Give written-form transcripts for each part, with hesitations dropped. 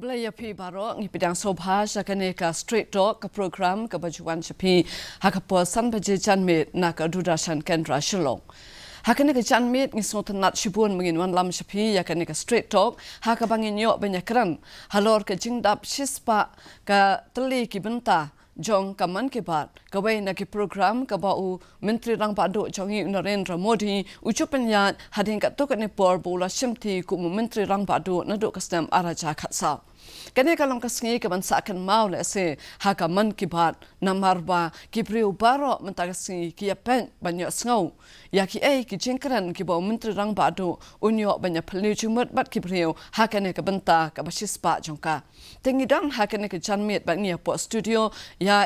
Belaya pi barok ni bidang sobha syakane ka street talk ka program ka bajuan chapi hakapo san baje janmit na ka dudashan kendra Shillong. Hakane ka janmit ni sotanat shibun mengin wan lam chapi yakane ka street talk haka bangin yok banyakran halor ka jingdap shispa ka teli ki benta jong kaman ke bat kawai na ki program ka bau menteri rang padu jongi Narendra Modi ucupan hading ka to ka ne por bola shimti ku menteri rang padu na do kastam araja khatsa kane kalam kasngi ka ban sakan mau le se ha ka man ki bat na marba ki priu baro mentakasngi ki pen banyo sngo ya ki ki jingkran ki bau menteri rang padu unyo banya phlu chumut bat ki priu ha kane ka banta ka bashispa jongka tengidang ha kane ka janmit ba ngia po studio ya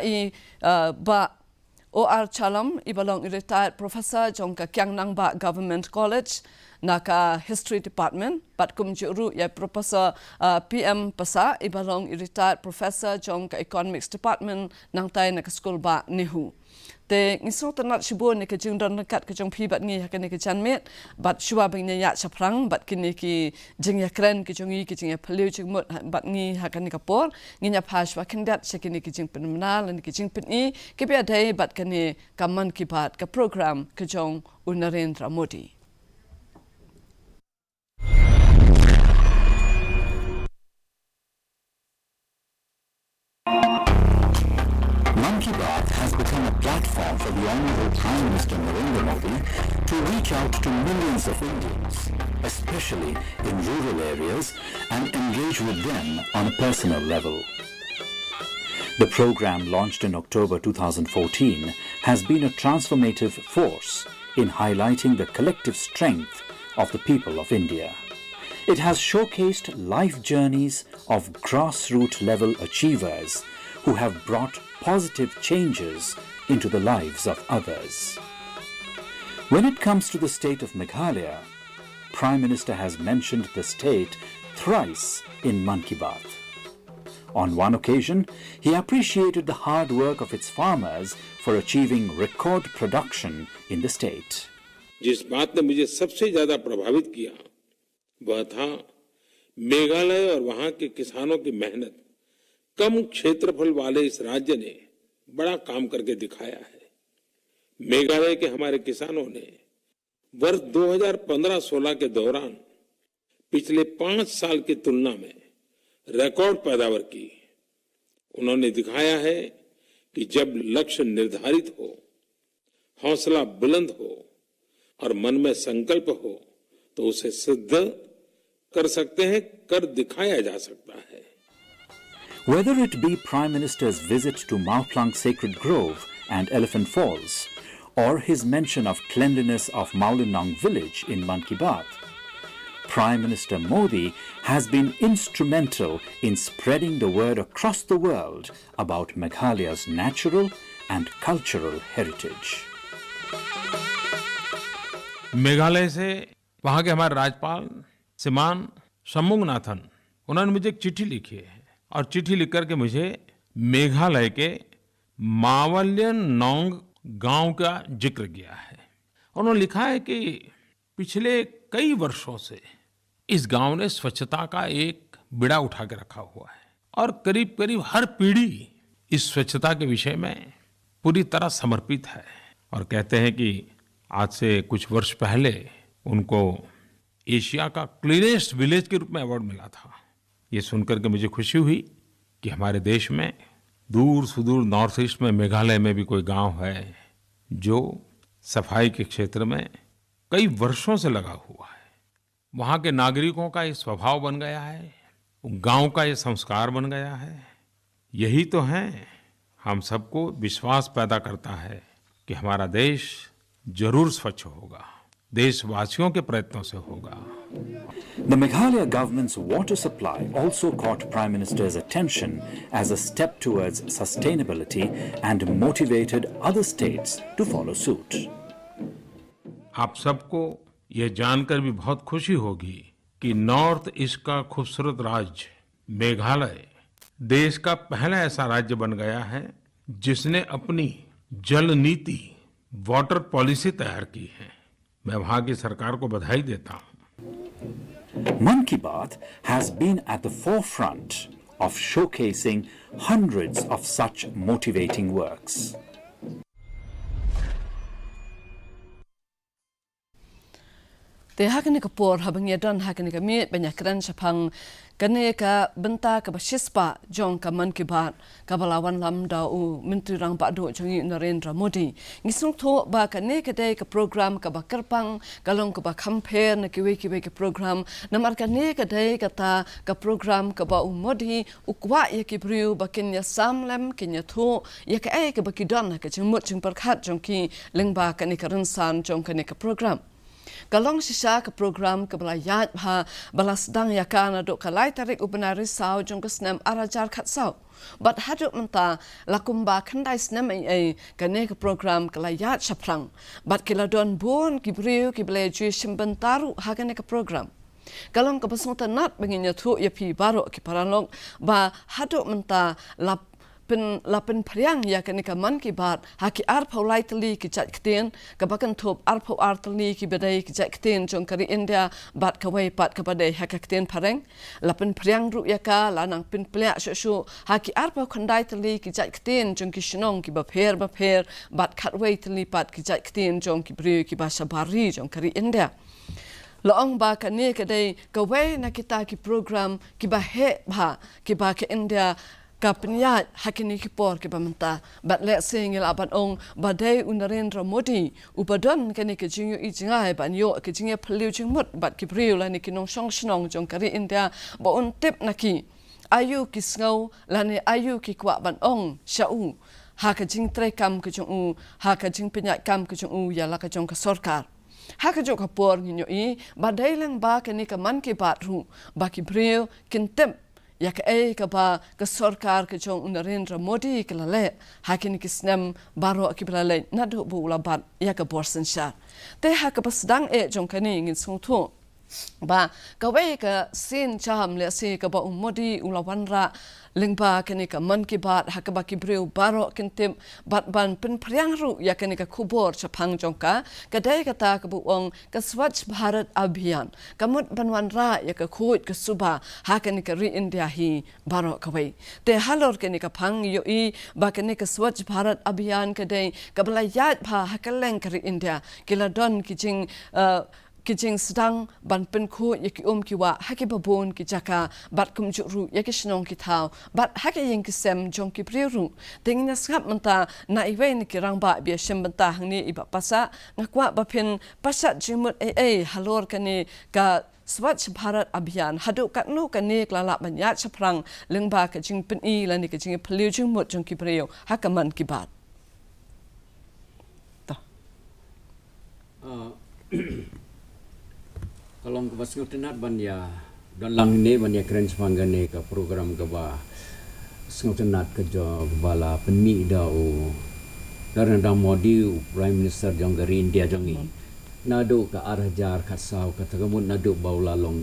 ba OR Chalam ibalong retired professor jongka Kyang Ba Government College naka History Department bat kum juru ya professor PM Pasa ibalong retired professor jongka Economics Department nang tai naka school ba Nehu te ngisong tanat shibun ni ka jingdon nakat ka jong pi bat ngi hakane ka janmet bat shua bangnya ya chaprang bat kini ki jingya kren ki jongi ki jingya phaliu jingmut bat ngi hakane ka por nginya phashwa khindat shakini ki jing penmenal ni ki jing peni ki be dai bat kane kaman ki bat ka program ka jong Narendra Modi. Mann Ki Baat has become a platform for the Honorable Prime Minister Narendra Modi to reach out to millions of Indians, especially in rural areas, and engage with them on a personal level. The program, launched in October 2014, has been a transformative force in highlighting the collective strength of the people of India. It has showcased life journeys of grassroots level achievers who have brought positive changes into the lives of others. When it comes to the state of Meghalaya, Prime Minister has mentioned the state thrice in Mann Ki Baat. On one occasion, he appreciated the hard work of its farmers for achieving record production in the state. जिस बात ने मुझे सबसे ज्यादा प्रभावित किया वह था मेघालय और वहां के किसानों की मेहनत। कम क्षेत्रफल वाले इस राज्य ने बड़ा काम करके दिखाया है। मेघालय के हमारे किसानों ने वर्ष 2015-16 के दौरान पिछले 5 साल की तुलना में रिकॉर्ड पैदावार की। उन्होंने दिखाया है कि जब लक्ष्य निर्धारित हो, हौसला बुलंद हो और मन में संकल्प हो तो उसे सिद्ध कर सकते हैं, कर दिखाया जा सकता है। Whether it be Prime Minister's visit to Mauplang Sacred Grove and Elephant Falls, or his mention of cleanliness of Maulinong village in Mann Ki Baat, Prime Minister Modi has been instrumental in spreading the word across the world about Meghalaya's natural and cultural heritage. Meghalaya से वहाँ के हमारे राज्यपाल श्रीमान शंमुगनाथन उन्होंने मुझे एक चिट्ठी लिखी है और चिट्ठी लिख करके मुझे मेघालय के मावल्यन नोंग गांव का जिक्र किया है। उन्होंने लिखा है कि पिछले कई वर्षों से इस गांव ने स्वच्छता का एक बीड़ा उठा के रखा हुआ है और करीब करीब हर पीढ़ी इस स्वच्छता के विषय में पूरी तरह समर्पित है। और कहते हैं कि आज से कुछ वर्ष पहले उनको एशिया का क्लीनेस्ट विलेज के रूप में अवार्ड मिला था। ये सुनकर के मुझे खुशी हुई कि हमारे देश में दूर सुदूर नॉर्थ ईस्ट में मेघालय में भी कोई गांव है जो सफाई के क्षेत्र में कई वर्षों से लगा हुआ है। वहाँ के नागरिकों का ये स्वभाव बन गया है, गांव का ये संस्कार बन गया है। यही तो है, हम सबको विश्वास पैदा करता है कि हमारा देश जरूर स्वच्छ होगा, देशवासियों के प्रयत्नों से होगा। The Meghalaya government's water supply also caught Prime Minister's attention as a step towards sustainability and motivated other states to follow suit. आप सबको यह जानकर भी बहुत खुशी होगी कि नॉर्थ ईस्ट का खूबसूरत राज्य मेघालय देश का पहला ऐसा राज्य बन गया है जिसने अपनी जल नीति, वाटर पॉलिसी तैयार की है। मैं वहां की सरकार को बधाई देता हूं। Mann Ki Baat has been at the forefront of showcasing hundreds of such motivating works. Te hakani ka por habang yadan hakani ka mi banyak kran sapang kane ka benta ka basispa jong ka Man Ki Baat ka balawan lam da u menteri rang Pak Duk Jongi Narendra Modi ngisung tho ba kane ka dai ka program ka bakarpang kalong ka ba campaign na kiwe ka program namar kane ka dai ka ta ka program ka ba u Modi ukwa ya ki priu ba kin ya samlem kin ya tho ya ka ai ka ba ki don ka chimut chim parkhat jong ki lengba kane ka rinsan jong kane ka program Kalong sisa ke program ke belayat ha balas dang yakana dok kalai tarik ubenari sau jong kesnem arajar kat sau. Bat haduk menta lakumba kandai snem ai kane ke program kelayat saprang. Bat kiladon bon kibriu kibele ju simbentaru ha kane ke program. Kalong ke pesonta nat benginya tu ya pi baru ki paralong ba haduk menta lap lapin priang ya kani ka Man Ki Baat haki arpau lai tali ki chat kten ka bakan thop arpau artali ki bedai ki chat kten jong kari India bat ka wai pat ka badai haka kten pareng lapin priang ru ya ka lanang pin plek shu haki arpau khandai tali ki chat kten jong ki shnong ki ba pher bat khat wai tali pat ki chat kten jong ki bri ki bahasa bari jong kari India Loong ba kani ka dai ka wai na kita ki program ki ba he ba ki ba ke India Kapnya hakini kipor ke pamenta bat let sing il aban ong badai Narendra Modi upadon kani ke jingyo I jingai ban yo ke jingye phliu jingmut bat ki priu la ni kinong song snong jong kari India ba on tip naki ayu ki sngo la ni ayu ki kwa ban ong shau ha ka jing tre kam ke jong u ha ka jing penya kam ke jong u ya la ka jong ka sarkar ha ka jong ka por nginyo I badai lang ba kani ka Man Ki Baat ru ba ki priu kintem ya ka ka ba ka sarkar ke jong Narendra Modi ke lale hakini ki snem baro ki lale na do bu la bat ya ka borsen sha te ha ka pasdang jong kani ngin sung tho ba ka we ka sin cham le se ka ba Modi ulawan ra lingba kani ka Man Ki Baat ha ka ba ki breu baro kintem bat ban pen priang ru ya kani ka khubor chapang jong ka dai ka ta ka bu ong ka Swachh Bharat Abhiyan kamut banwan ra ya ka khoj ka suba ha kani ka ri India hi baro ka we te halor kani ka phang yo I ba kani ka Swachh Bharat Abhiyan ka dai ka belayat pha ha ka leng ka ri India kila don ki jing sedang ban pen ko yaki ki wa haki babon ki jaka bat kum juru yaki snong ki thau bat haki yeng ki sem jong ki priru tengina skap menta na iwe ni ki rang ba bia shem benta hangni iba pasa ngakwa ba pen pasat jimut halor kani ka Swachh Bharat Abhiyan hadu kat no kani klala banyat saprang lengba ka jing pen I lani ka jing phliu jing mut jong ki priu haka Man Ki Baat Kalau ke basngo tenat ban ya don lang ne ban ya keren sepanggane ka program ka ba sngo tenat ke jo bala penmi da o Narendra Modi Prime Minister jong dari India jongi nado ka arjar khasau ka tagamun nado baula long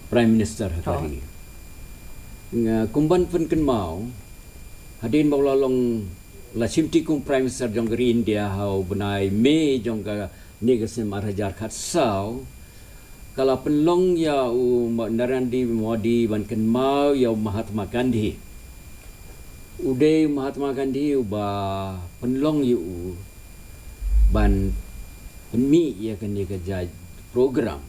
Prime Minister hakari nga kumban pen ken mau hadin baula long la chimti kum Prime Minister jong dari India hau benai me jong ka negasem arjar khasau kalau penlong ya Narendra Modi ban ken mau ya Mahatma Gandhi uday Mahatma Gandhi ba penlong yu ban penmi ya kan dia kerja program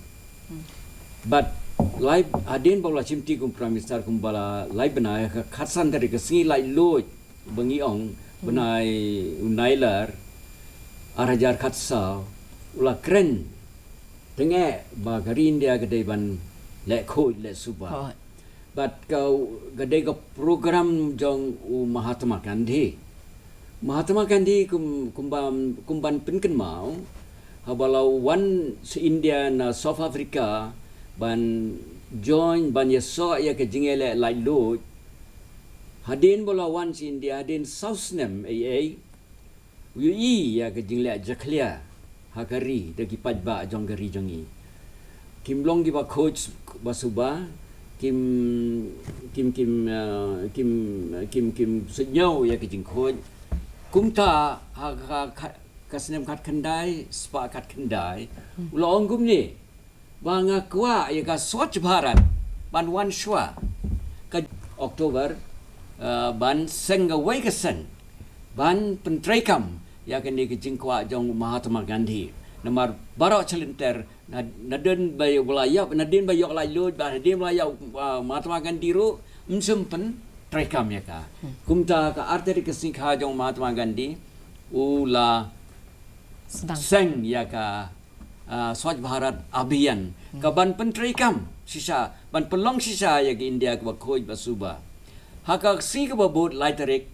but live adin bala chimti kum Prime Minister kum bala live benai ka khatsan dari ke singi lai loj bengi ong benai unailar arajar khatsa ula keren Tengah bagari India gede ban lek khoj lek suba. But kau gede ka program jong Mahatma Gandhi. Mahatma Gandhi kumban pinken mau habalau one se India na South Africa ban join ban yeso ya ke jingele lai lo hadin bola one se India hadin South Nem AA ya ke jingle jaklia hakari dagi pajba jonggari jongi kim long gi ba coach basuba kim senyau ya ke jing coach kumta ha kasnem kat kendai spa kat kendai ulong gum ni banga kwa ya ka Swachh Bharat ban wan shwa ka Oktober ban senga waikasan ban pentraikam ya kan ni kejingkwa jong Mahatma Gandhi namar barok celinter nadin bayo wilayah nadin bayo lalu nadin wilayah Mahatma Gandhi ru msumpen traikam ya ka kumta ka arteri kesikha jong Mahatma Gandhi ula sedang seng ya ka Swachh Bharat Abhiyan ka ban pentraikam sisa ban pelong sisa ya ke India ka khoj basuba haka si ka babot laiterik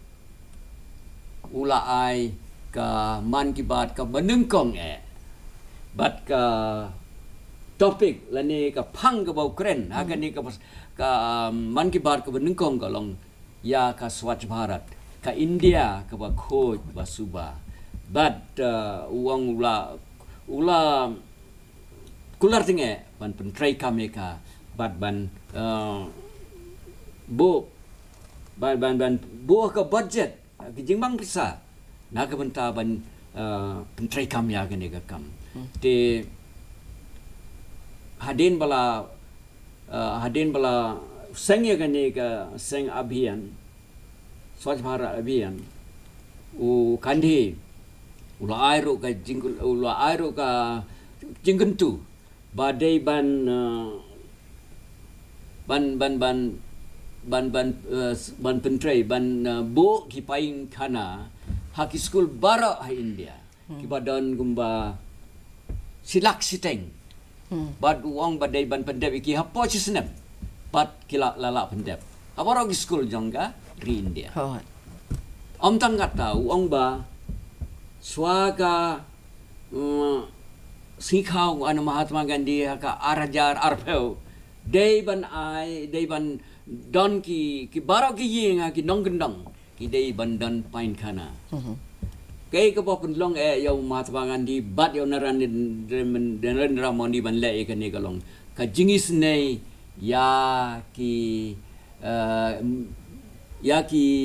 ula ai ka man ki bat ka banengkong bat ka topik lani ka phang ka bau kren haka ni ka man ki bat ka banengkong ka long ya ka Swachh Bharat ka India ka ba khoj basuba bat uang ula kular tinge ban pentrai kami ka bat ban ban ka budget kijingbang pisa na ka banta ban pentrai kami ya gani ka kam te hadin bala seng ya gani ka seng abhiyan Swachh Bharat Abhiyan u Gandhi ula airu ka jinggentu badai ban pentrai ban bo ki paing kana haki school bara ha India ki badan gumba silak siteng bad uang badai ban pendep ki hapo chisnem bat kila lala pendep abaro ki school jongga ri India Hoi. om tang kata uang ba swaga sikhau anu Mahatma Gandhi ka arajar arpeu dei ban don ki barok ki yinga ki nong gendong ki dei ban don pain khana kei ka pun long yau Mahatma Gandhi bat yau Narendra Modi ban le ka ni kalong ka jingis nei ya ki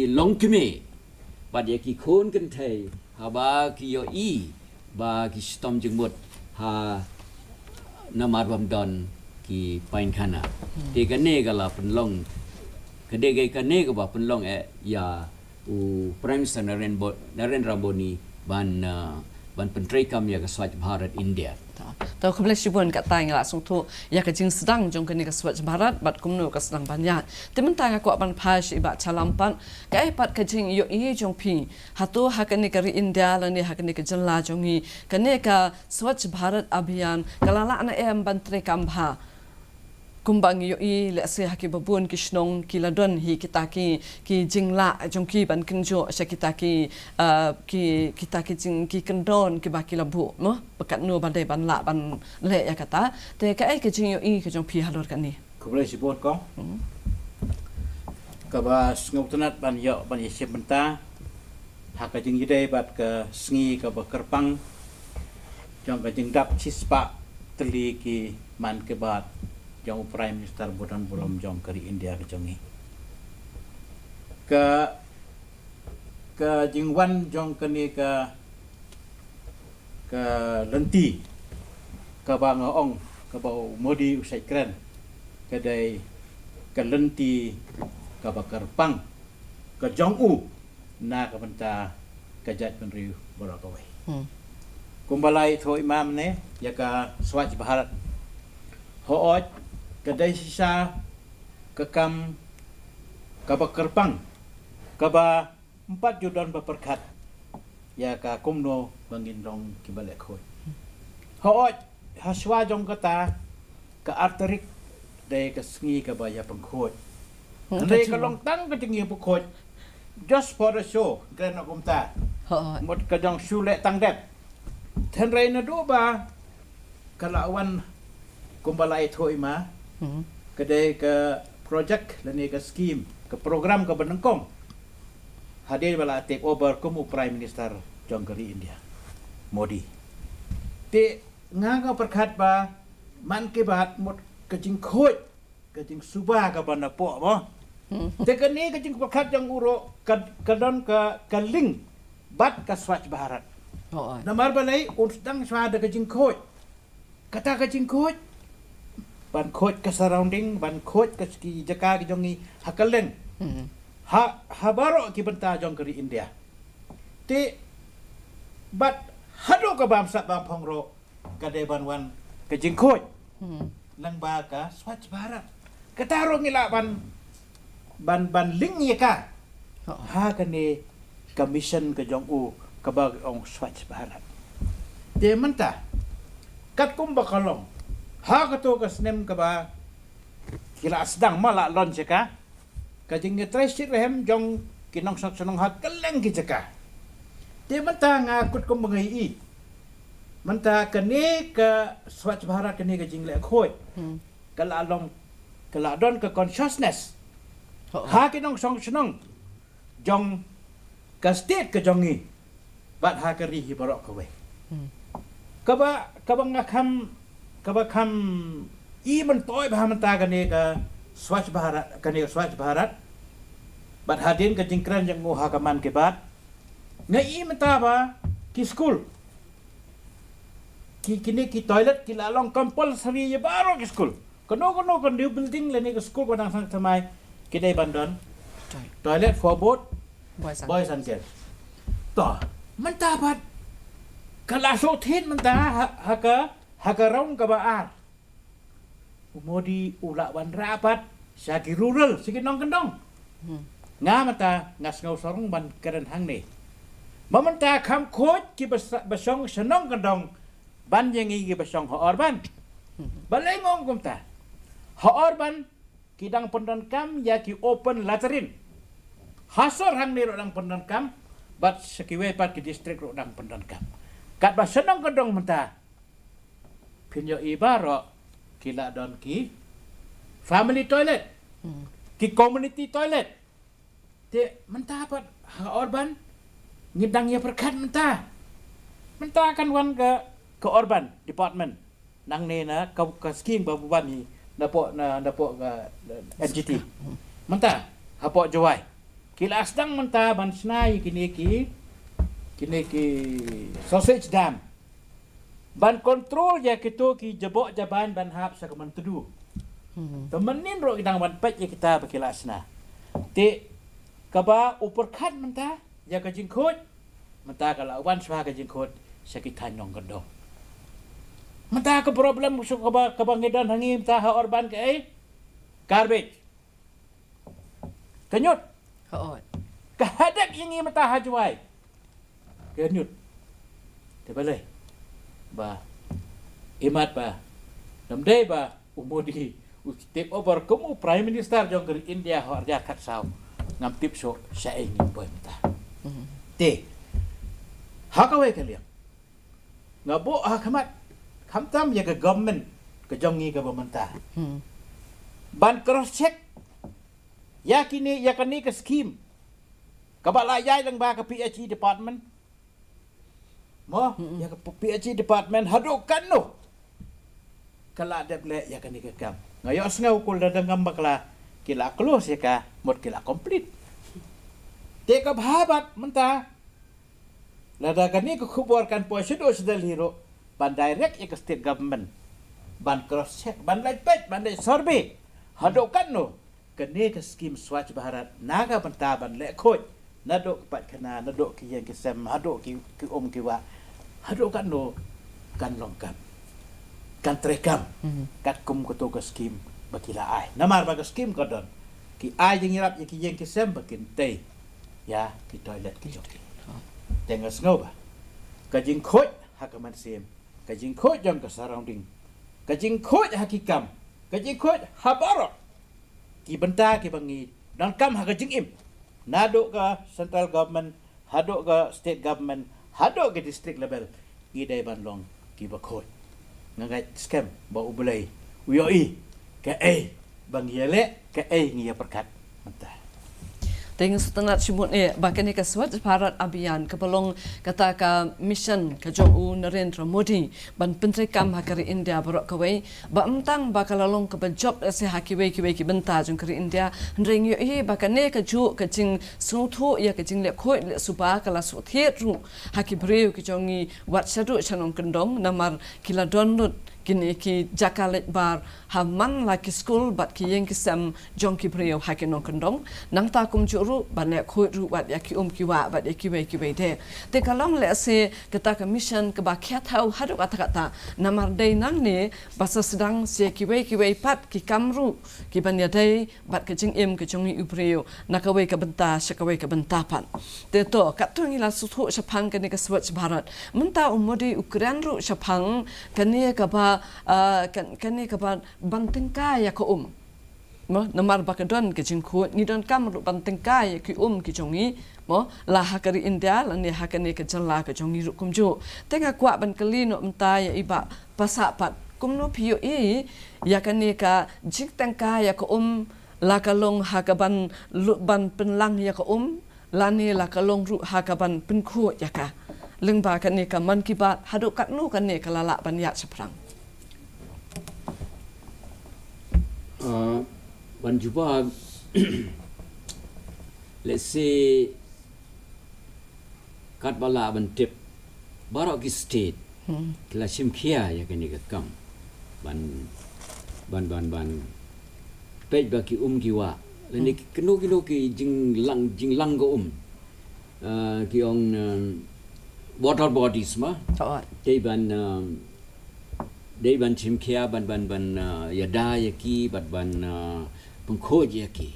long kime bat ya ki khon kan thai haba ki yo ba ki stom jengmut ha namar bam don ki pain khana te kane gala penlong kade kane ka ba penlong ya u prime minister Narendra Modi ban pentrai kam ya ka Swachh Bharat India Tau kebelah sibuan kat tang la sung tu ya ka jing sedang jong kini ka Swachh Bharat bat kumno ka sedang banyak. Temen tang aku ban pas ibat calampan ka pat ka jing yo jong pi hatu hakani ka ri India la ni hakani ka jela jong hi kani ka Swachh Bharat Abhiyan kalala ana ban tre kambha kumbang yo le se haki babun ki snong ki ladon hi kita ki jingla jong ki ban kinjo sa kita ki jing ki kendon ki baki labu no bekat no bandai ban la ban le ya kata te ka ai ki jing yo ki jong pi halor kan ni ko boleh sebut kong ka ba ngautanat ban yo ban yesep benta hak jing yidai bat ke sngi ka ba kerpang jong ka jing dap cispa teli ki man ke bat jong prime minister bodan bolom jong kari India ke jongi ke jingwan jong kani ke lenti ke bang ong ke bau Modi usai keren kedai ke lenti ke bakar pang ke jong u na ke benta ke jat penriu borakawai kumbalai tho imam ne ya ka Swachh Bharat hooj kedai sisa kekam kaba kerpang kaba 4 judan berperkat ya ka kumno bangin dong kibalik khoi hooj haswa jong kata ke arterik dai ke sngi ka baya pengkhoi dai ka long tang ke jengi pengkhoi just for the show kena kumta Hoi. mot ka jong shule tang dep then reina do ba kalawan kumbalai thoi ma kedai ke projek lani ke skim ke program ke benengkong hadir bala take over kumu prime minister jongkari India Modi te nganga perkhat ba man ke bat mot ke jing khoi ke jing suba ka bana po mo te ke ni ke jing perkhat jang uro ke don ke ling bat ka Swachh Bharat Hoi. namar balai undang swada ke jing khoi kata ke jing khoi ban khoj ke surrounding ban khoj ke ki jaka ki jongi hakaleng ha baro ki benta jong keri India ti bat hado ka bam sat bam phong ro ka de ban wan ke jing khoj lang ba ka Swachh Bharat ka taro ngila ban ling ye ka ha ka ni commission ke jong u ka ba ong Swachh Bharat te menta kat kum bakalong ha ka to ka snem ka ba kila sedang mala lon jeka ka jing ni trai sit rehem jong kinong sak senong ha keleng ki jeka te menta ngakut kum bangai i menta ka ni ka Swachh Bharat ka ni ka jing le khoi kala long kala don ka consciousness ha kinong song senong jong ka state ka jong ni bat ha ka ri hi barok ka we kaba ngakam i man toy ba man ta ka ni ka Swachh Bharat bat hadin ka jingkran jang ngo ha ka man ke bat ngai man ta ba ki school kini ki toilet ki lalong compulsory ye baro ki school kono kon new building le ni ka school ko dang sang thamai ki dai bandon toilet for both boys and girls to man ta bat kala so thin man ta ha ka raung ka ba ar umodi ula wan rapat sagi rural sigi nong kendong nga man ta ngas ngau sorong ban keren hang ni man ta kham khoj ki basong senong kendong ban yang gi basong ho orban balengong kum ta ho orban kidang pendon kam ya ki open laterin hasor hang ni rodang pendon kam bat sekiwe pat ki district rodang pendon kam kat ba senong kendong menta pinyo ibaro kila don ki family toilet ki community toilet te menta pat ha orban ngidang ya perkat menta kan wan ke urban department nang ne na ka scheme ba buban ni dapo ga NGT menta hapo jawai kila asdang menta ban snai kini ki sausage dam ban kontrol ya kito ki jabok jaban ban hap sa kaman tudu temenin ro idang ban pet ya kita bakilasna te kaba uperkat menta ya ka jingkhot menta kala wan swa ka jingkhot sa kita nyong gado menta ka problem so kaba ngedan hangi menta ha urban ke garbage kanyut kahadak ini menta ha juai kanyut te balai ba imat ba namdai ba umodi take over kamu prime minister jong dari India harja kat saw ngam tip so sa ingin boy mata te hakawe kaliang ngabo hakamat kamtam ya ke government ke jongi ke pemerintah ban cross check yakini yakani ke scheme kabalayay lang ba ke PHE department mo ya ke PHE department hadukan no kala deble ya kan ikam ngayo ngau kul dadang bakla kila close ya ka mod kila complete te ka bhabat menta lada kani ko khubor kan posedo sedal hero ban direct ya ke state government ban cross check ban light page ban survey hadukan no kani ke scheme Swachh Bharat naga benta ban le khoj nado pat kana nado ki yang kisam hado ki ki wa hado kan no kan longkap kan terekam kat kum ko to ka scheme bakila ai namar ba ka scheme ko don ki ai jing rap ki yang kisam bakin te ya ki toilet ki joki tengas ngau ba ka jing khoj hakaman sem ka jing khoj jang ka surrounding ka jing khoj hakikam ka jing khoj habaro ki benta ki bangi dan kam ha ka jing im nado ka central government hado ka state government hado ke district level ngidai banlong ki bakhoj ngagai scam ba ubulai uyoi ke bang yele ke ngia perkat mantah Dengan setengah cimut bahkan ke Swachh Bharat Abhiyan kepelong kata ka mission ke Jong-u Narendra Modi ban penteri kam hakari India barok kawai ba emtang bakalalong ke job se hakiwe ki benta jong kari India ndring yo bahkan ke ju ke jing suthu ya ke jing le khoi le suba kala suthet ru hakibreu ke jongi wat sadu chanong kendong namar kila donut kini ki jakalet bar haman la ki school bat ki yeng ki sam jong ki breo ha ki non kondong nang ta kum juru ban ne khoi ru wat ya ki ki wa bat ya ki we de te kalong le se kita ka mission ke ba khat hau hadu kata namar dei nang ne basa sedang se ki we pat ki kamru ki ban ya dei bat ke jing em ke jong i breo na ka we ka benta sha ka we ka benta pan te to ka tu ngi la su tho sha phang ke ne ka swach bharat menta umodi ukran ru sha phang ke ne ka ba kan ka ba banting kaya ko mo namar bakadon ke jingku ni don kam ru banting kaya ki ki jongi mo la hakari india la ni hakane ke jalla ke jongi ru kumju tenga kwa ban kali no mta ya iba pasa pat kumno pio ya kane ka jik tang kaya ko la kalong hakaban ban penlang ya ko la ni la kalong ru hakaban penku ya ka lengba kane ka man ki ba hadu kat nu kane kalala ban ya seprang ban jumpa let's say kat bala ban tip barok ki state kila simkhia ya kani ka kam ban pej ba ki ki wa leni kenu ki jing lang go ki ong water bodies ma dei ban simkhia ban yada ya ki ban pengkhoj ya ki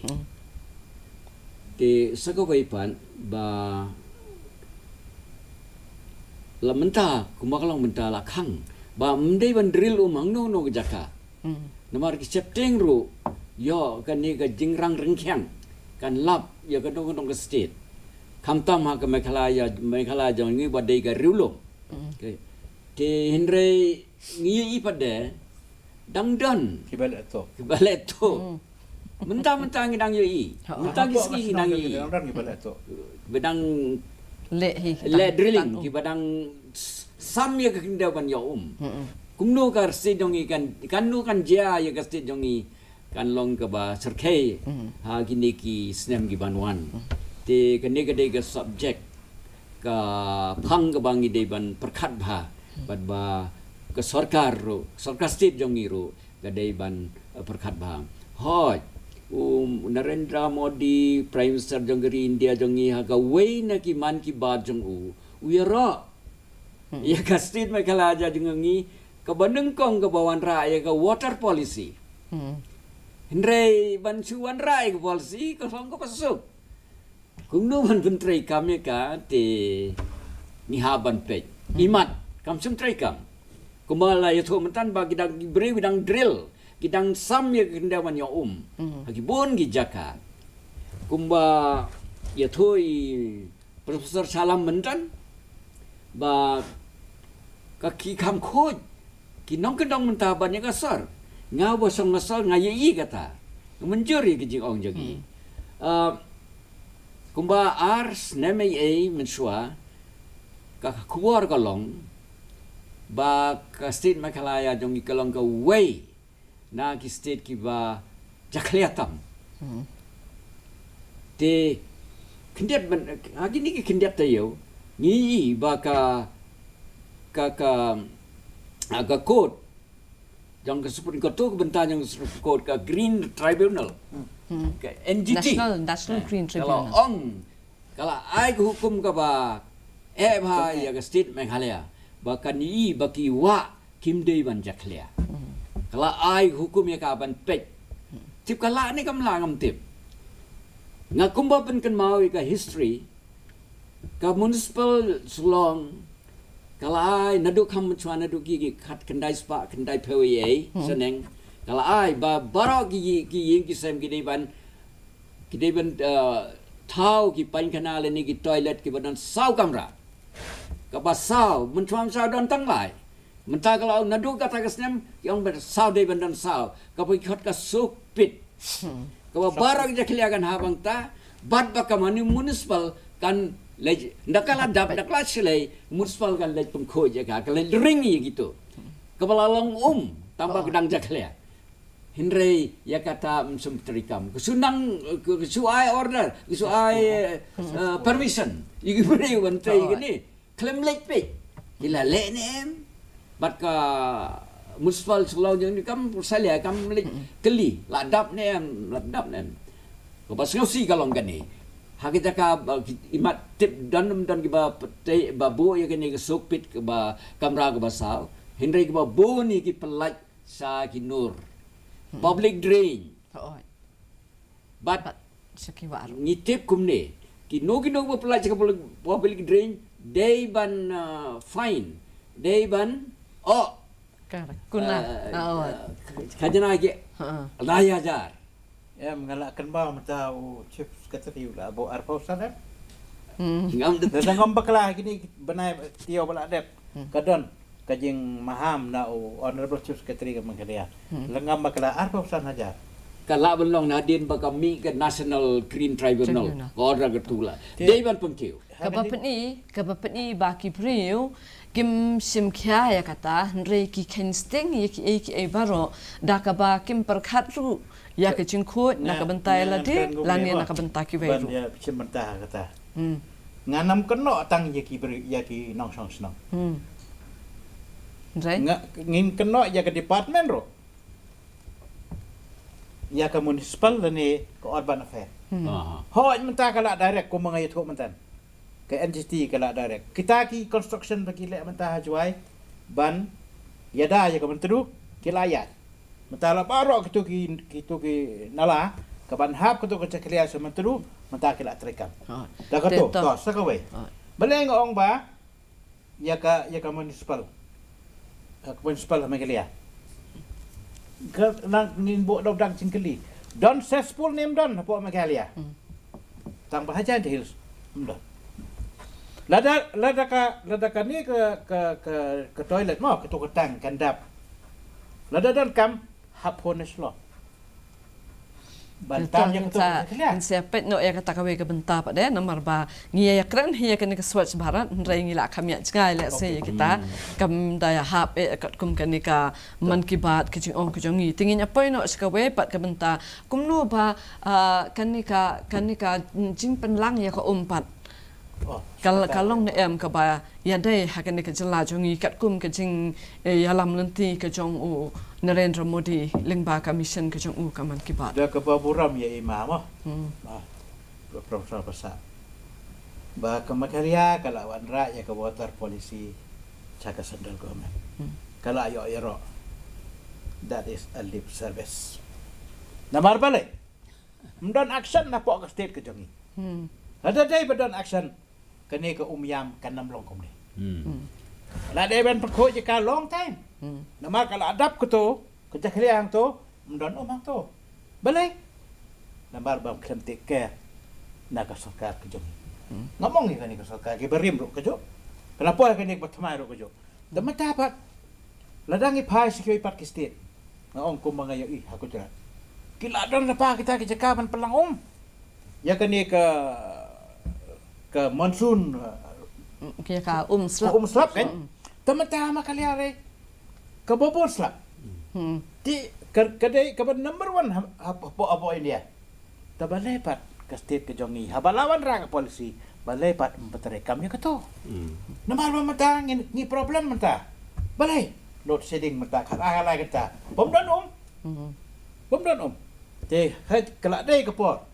te sakawai pan ba la menta kumakalong menta la khang ba mdei ban drill hang no jaka namar ki chepteng ru yo kan ni ka jingrang rengkhyang kan lap ya ka dong ka state khamtam ha ka mekhala jong ni ba dei ka riulo te hinre ngi ipade dangdan Kibalet to mentang ngi dang yi mentang ki ski dang yi kibalet to bedang le drilling ki badang sam ya kinda ban ya kumno kar se dongi kan nu kan ja ya ka se dongi kan long ka ba serkei ha gini ki snem gi banwan te kan ne de ka subject ka phang ka bangi de ban perkhat bha bad ba ke sarkar state jongi ro gadai ban perkhat bha hoj Narendra Modi Prime Minister jongri India jongi ha ka wei na ki man ki baat jong uyara ya ka state me kala ja jongi ka bandeng kong ka bawan ra ya ka water policy Hendrei ban chuan ra ka policy ka song ko pasuk kung no ban pentrai kami ka te ni ha ban pe imat kam sum trai kam kumala ya tho mentan ba gidang bre bidang drill gidang sam ya kendawan ya hagi bon gi jaka kumba ya thoi profesor salam mentan ba ka ki kham khoj ki nong kendong menta ban ya kasar ngau bo song ngasal ngaya i kata menjuri ki jing ong jogi kumba ars neme mensua ka kuar kalong ba ka state Meghalaya jong ikalong ka way na ki state ki ba jakliatam te kindiat ban agi ni ki kindiat tayo ni ba ka code jong ka supreme court to benta jong supreme court ka green tribunal ka NGT national green tribunal kala ai hukum ka ba bha ya ka state Meghalaya bahkan i baki wa kimdei ban jaklia kala ai hukum ya ka ban pek tip kala ni kam langam tip nga kumba pen kan mau ka history ka municipal sulong kala ai nadu kam chuan nadu gi khat kendai spa kendai pwe seneng kala ai ba baro gi ying ki sem gi dei ban thau ki pan kana le ni ki toilet ki ban sau kamra kabasau mencuam sau dan tanglai menta kalau nadu kata kesnem yang bersau de bandan sau kapai khot ka supit kaba barang je keliakan habang ta bad bakamani municipal kan lej ndakala dap ndakala selai municipal kan lej pengko je ka kan ringi gitu kepala long tambah gedang je kelia Henry ya kata msum terikam kesunang kesuai order kesuai permission igi beri bantai gini klaim lek pe ila le nem bat ka municipal selau yang ni kam salia kam keli ladap ni ko pas ngau si kalong gani ha kita ka imat tip dan ba pete ba bo ya gani ke sokpit ke ba kamera ke basau hindai ke ba bo ni ki pelaj sa ki nur public drain Oh, but saki waru. ngitip kumne ki no ba pelaj ka public drain day ban fine day ban Correct. Kuna. Kajana lagi raya jar. Mengalakkan ba mata chief secretary lah bo arpausan kan. Ngam de Ngam bakla gini benai tio bala dep. Kadon kajing maham na honorable chief secretary ka mangkadia. Lengam bakla arpausan aja. kala belong nadin ba kami ke National Green Tribunal. Order ketula. Dewan pengkiu. Kabapan ni baki priu kim sim kya ya kata nre ki kensting ki baro da kaba kim perkhat ru ya ke cingkut nak bentai la de lani nak bentai ki Ban veru. ya picim mentah kata. Nganam keno tang ya ki nong song senang. Nre? Ngin keno ya ke department ro. Ya ke municipal ni ke urban affair. Ho mentah kala direct ko mga yuto mentan. Ke NGT kala direct. Kita ki construction bagi lek mentah hajuai ban yada ya ke mentru kilayat. Mentah la baro kitu ki nala ke ban hab kitu ke ceklia se mentru mentah kila trekam. Dah kato to sakawe. Baleng ong ba ya ka municipal. Municipal Megalia. Nang nimbo dang cingkeli. Don sespul nim don po Megalia. Tang bahaja di hills. Lada ka ni ke toilet mo ke to tang kandap. Lada don kam hap hones lo. Bantam yang tu kan siapa no ya kata kawe ke bentar pada nomor ba ngia ya kran hia kan ke swatch barat nrai ngila kami jangai let's say kita kam daya hap kat kum kan ka man ki bat ke jing ong ke jongi tingin apa no sekawe pat ke bentar kum no ba kan ni ka jing penlang ya ke umpat kalong ne em ka ba ya dai hakan ke jela jongi kat kum ke jing ya lam nanti ke jong u Narendra Modi lengba commission ke jong u kaman kibat dah ke baburam ya imam profesor besar ba kemakaria kalau wan ra ya ke water policy caka central government kalau ayo ero that is a lip service namar balik mendon action na po ke state ke jongi ada dai bedon action kene ke umyam kanam long kom ni la dai ben perko je ka long time nama kalau adap ke tu kerja kalian tu mendon omang tu balai nambar bam klem take care nak sarkar ke jongi ngomong ni kan ke sarkar ke berim ro ke jo kenapa kan ni bertemai ro ke jo dah dapat ladangi pai sikoi pat ke state ngong ko mga yo aku jerat kila don apa kita ke jakaban pelang ya kan ni ke monsoon kaya ka slap kan tama kaliare kebobol slap di kedai kabar number 1 apa India tabalai pat ke state ke jongi habalawan ra ke polisi balai pat mempeterekam ya keto namar mata ni problem mata balai load shedding mata kala kita bom don te het kelak dai ke por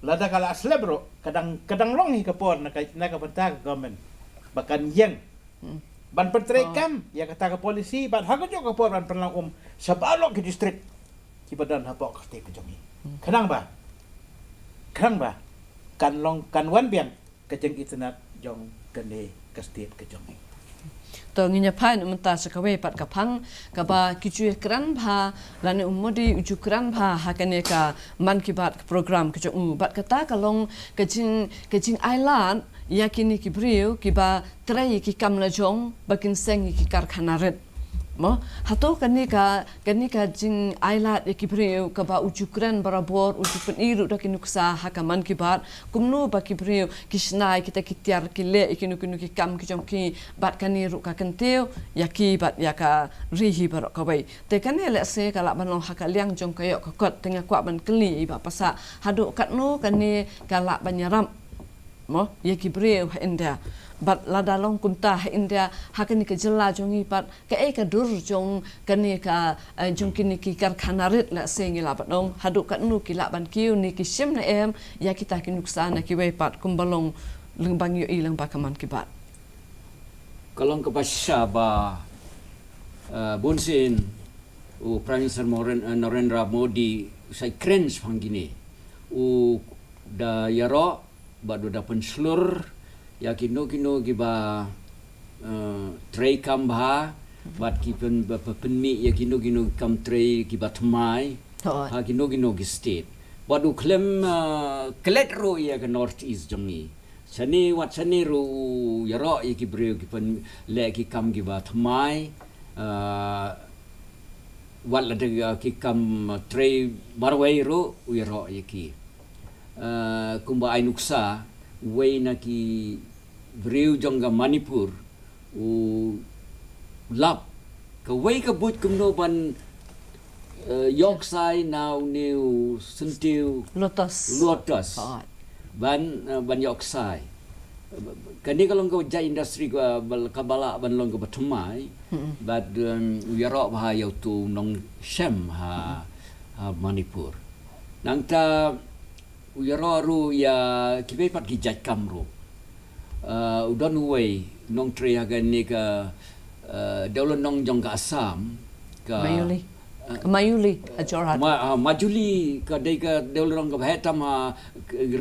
lada kala slebro kadang long hi ke por nak bentang government bahkan yang ban pertrekam ya kata ke polisi ban hago jo ke por ban perlang sabalok ke distrik ki badan hapok ke ke jongi kenang ba kan long kan wan biang ke jeng internet jong kene ke state ke jongi to nginya pai no menta sakawe pat kapang kaba kicu kran bha lani umodi uju kran bha hakane ka man ki bat program ke jong bat kata kalong kejing island yakini ki brio ki ba trai ki kamla jong bakin seng ki karkhana red mo hato kani ka jing island ki brio ka ba uju kran barabor uju peniru dak nuksa hakaman ki bat kumno ba ki brio kisnai kita kitiar kile ikinu ki kam ki jong ki bat kani ru ka kenteu yaki bat yaka rihi barok ka bai te kani le se kala banong hakaliang jong kayo ka kot tengah kwa ban keli ba pasa hadu katno kani kala banyaram mo yaki brio inda bat ladalong kunta India hakani ke jela jongi pat ke ka dur jong kani ka jong kini ki karkhanarit la sengi la batong haduk kan nu ki la ban kiu ni ki sim na em ya kita ki nuksana ki wei pat kumbalong lengbang yo ilang bakaman ki bat Kalau ke pasha ba bunsin Prime Minister Narendra Modi sai cringe panggini da yaro ba do da penslur ya kino giba tray kambha bat ki penmi ya kino kam tray giba tmai ha kino gi state ba do klem klet ro ya ke north east jongi sani ro yaro ya ki breu ki pen le ki kam giba tmai wat la de ki kam tray barway ro yaro ya ki kumba ai nuksa way na ki breu jongga Manipur lap ka way ka but kumno ban yoksai now new sentiu lotus ban yoksai kani kalau kau jai industri ka kabala ban long ka batumai but yaro bah yau tu nong shem ha Manipur nangta uyaro ru ya kibe pat ki jaj kam ru udon way nong tre hagan ni ka daulo nong jong ka Assam ka Mayuli Jorhat Majuli ka dei ka daulo nong ka bhetam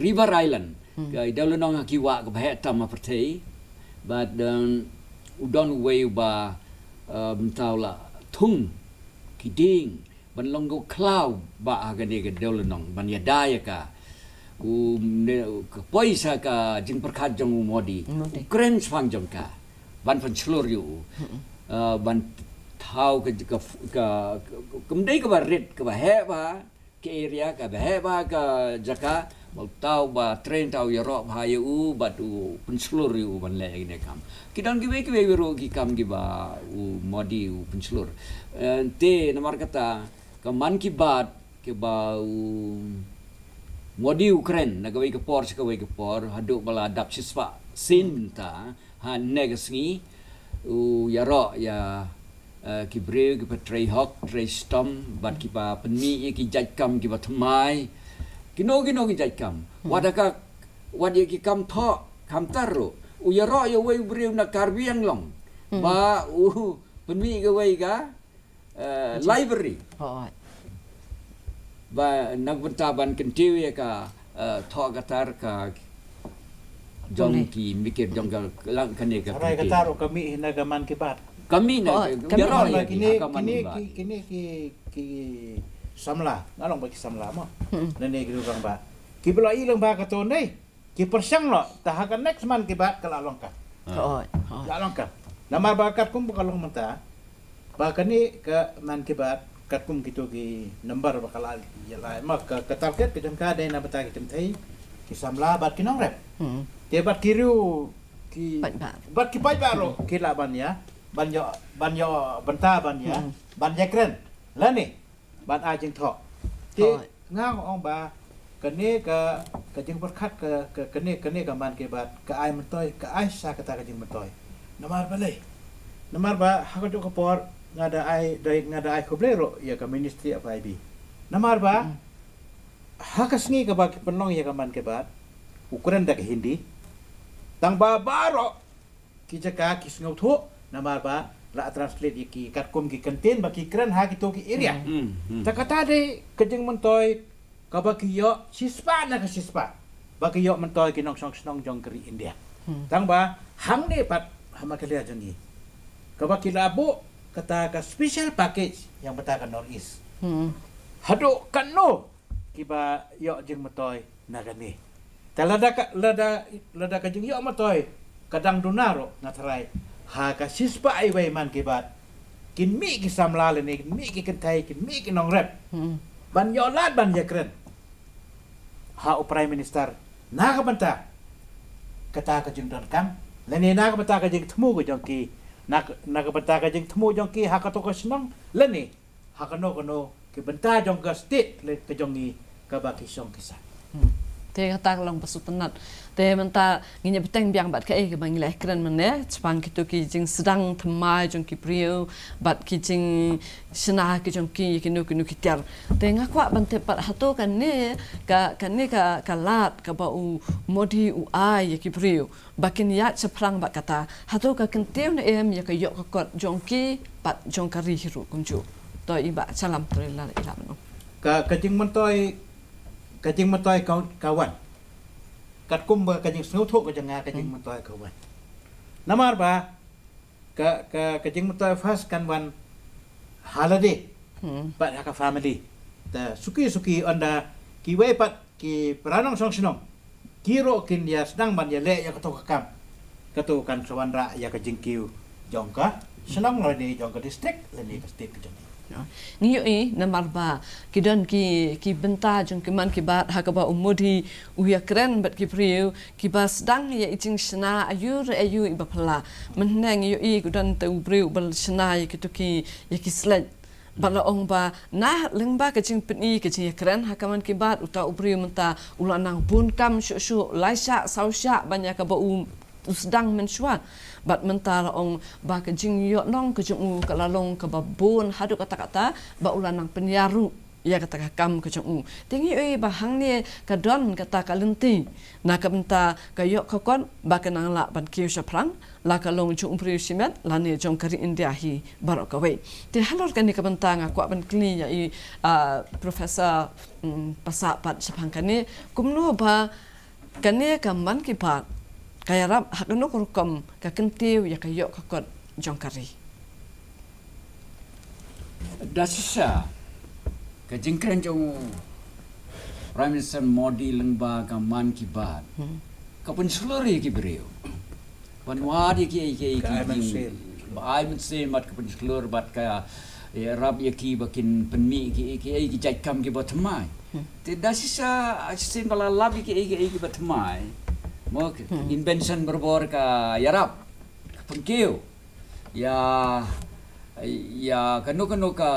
River Island ka daulo nong ki wa ka bhetam pertei but udon way ba taula thung kiding ban long go cloud ba hagan ni ka daulo nong ban ya daya ka poisa ka jing perkhat jong Modi kren swang jong ka ban pan chlor yu ban thau ka kumdei ka red ka he ba ke area ka he ba ka jaka bal tau ba train tau yaro ba yu ba tu pan chlor yu ban le ne kam kidang ki we ro ki kam ki ba Modi pan chlor te namar kata ka man ki baat ke ba Modi Ukraine nagaway ka por haduk bala adap siswa sin ta ha negasngi yaro ya ki breu ki tray hok tray stom bat ki pa penmi ki jajkam ki batmai kino ki jajkam wadaka wadi ki kam tho kam taro yaro ya way breu na karbiang long ba penmi ka way ka library ba nagbentaban kentiu ya ka tho gatar ka jong ki mikir jong ka lang kane ka Aray kataro kami hinagaman kibat. kami na yaro ya Kini ki samla ngalong ba ki samla mo. Nene ki urang ba. Ki bela ilang ba ka to nei. Ki persang lo tahakan next man kibat kala long ka. Ya long ka. Namar bakat kum bukalong menta. Ba kani ka man kibat katkum gitu ki number bakal yala mak ka target ke jangka dai na bata ki temthai ki samla bat ki nong rep te bat ki riu ki bat ki pai baro ki la ban ya ban yo banta ban ya ban yakren la ni ban a jing tho ti ngang ong ba kene ka jing bat khat ka kene ka man ke bat ka ai man toy ka ai sa ka ta ka jing man toy namar ba ha ka ka por ngada ai koblero ya ka Ministry of IB namar ba hakasngi ka ba penlong ya ka man ke bat ukuran da ka Hindi tang ba baro ki jaka ki sngaw tho namar ba la translate ki katkom ki contain ba ki kran ha ki to ki area takata de kejeng mentoy ka ba ki yo sispa na ka sispa ba ki yo mentoy ki nong snong jong keri India tang ba hang ne pat hama ka lia jangi ka ba ki labo kata ka special package yang betakan Northeast. Hado kanno kiba yo jeng matoy nagani. Talada ka jeng yo matoy kadang dunaro ngatrai ha ka sispa ai wai man kibat. Kin mi ki samlale ni mi ki kentai kin mi ki nong rep. Ban yo lad ban yakren. Ha o Prime Minister naga banta kata ka jeng don kam lene naga banta ka jeng temu ko jong ki nakabanta ka jeng temu jong ki hakato ka senang leni hakano ke benta jong ka state le ke jongi ka baki song kisa Te kata long pasutanat. Te menta nginya beteng biang bat kai ke bang leh keren mene sepang kitu ki jing sedang temai jong ki priu bat ki jing sena ki jong ki kinu tiar. Te ngakwa bante pat hatu kan ne ka lat ka ba u modi u ai ki priu. Bakin ya seprang bat kata hatu ka kentiu ne em ya ka yok ka kot jong ki bat jong kari hiru kunju. To iba salam terila ila mano. Kajing mentoi kawan. Kat kumba kajing snutu kajang kajing mentoi kawan. Namar ba kajing mentoi fast kan wan holiday. Pat haka family. Ta suki anda kiwe pat ki peranong song sinong. Kiro kin ya sedang ban ya le ya kam. Kan sawanra ya kajing kiu jongka. Senang lo di jongka district le state kajang. Ngiyo namarba kidan ki benta jong kiman ki bat hakaba umudi uya keren bat ki priu ki bas dang ya icing sna ayu iba pala meneng yo kudan te ubriu bal sna ya ki sled bala ong ba na lengba kecing peni kecing keren hakaman ki bat uta ubriu menta ulanang bun kam syu laisha sausya banyak ka ba sedang mensuat bat mentara ong ba kejing yo nong kejung kalalong ke babun hadu kata-kata ba ulanang penyaru ya kata kam kejung tingi ba hang ni kadon kata kalenti na ka benta ka yo kokon ba kenang la ban kiu saprang la kalong jung priu simet la ne jong kari india hi barok kawe te halor kan ni ka benta nga kwa ban kli ya professor pasapat sapangkani kumno ba kane kaman ki pat kaya rap hakno kurkom ka kentiu ya kayo kakot jongkari. Dasisa ka jingkren jong Prime Minister Modi lengba ka man ki bat. Ka pun seluruh ki beriu. Panwadi ki ba ai sen mat ka pun seluruh bat ka rap ya ki bakin penmi ki jakam ki batmai. Te dasisa sen bala labi ki batmai. Mok invention berbor ka yarap pengkiu ya kanu ka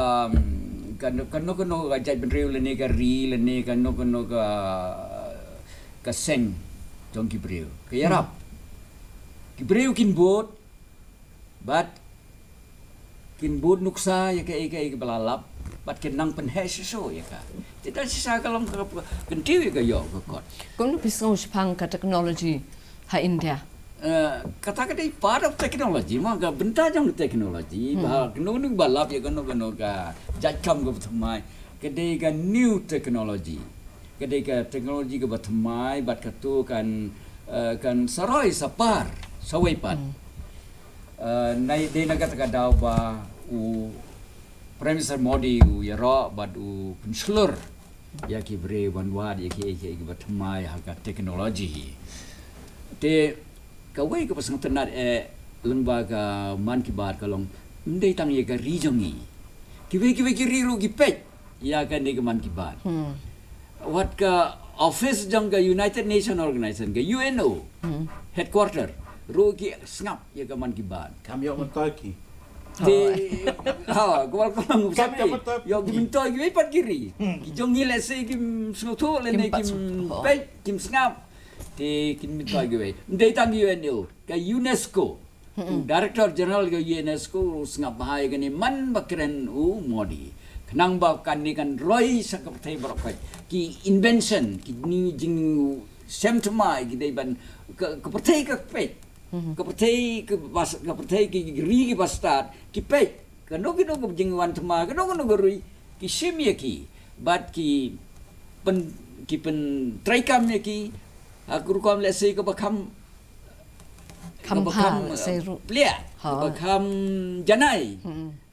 jai benriu lene ka ri lene kanu ka seng jong ki briu ka yarap ki briu kin bot bat kin bot nuksa ya ka balalap bat kin nang penhes so ya ka tidak sisa kalau kentiu ya ka yo ka kot Kung pisau sepang ka teknologi ha India. Kata-kata part of technology, maka benta jong teknologi, bah kenu balap ya kenu ka jakam ka batmai, kedai ka new technology, kedai ka teknologi ka batmai, bat katu kan sarai sapar, sawaipat. Nai de naga taka daw ba Prime Minister Modi ya ro bat penslur ya ki bre wanwad ya ki batmai haka teknologi. Te kawai ka pasang tanat lembaga man ki bar kalong ndai tang ye ka rijongi. Kiwe ki riru ki pet ya kan ne ka man ki bar. Wat ka office jang ka United Nation Organization ka UNO headquarter ru ki snap ya ka man ki bar. Kami yo mentoi ki. Gawal ko sabi yo giminto gi pat giri ki jongi le se kim snoto le ne kim pe kim snap te kim minto gi ndai tang UNO ka UNESCO Director General ka UNESCO snap bahai gani man bakren Modi kanang ba kan ni kan roi sa kapatay barokai ki invention ki ni jing semtmai gi dai ban kapatay ka pe kapatay ki ri ki bastat ki pe kano jing wan tma kano rui ki simye ki bat ki pen traikam ye ki aku kam let's say ka bakam seru plia bakam janai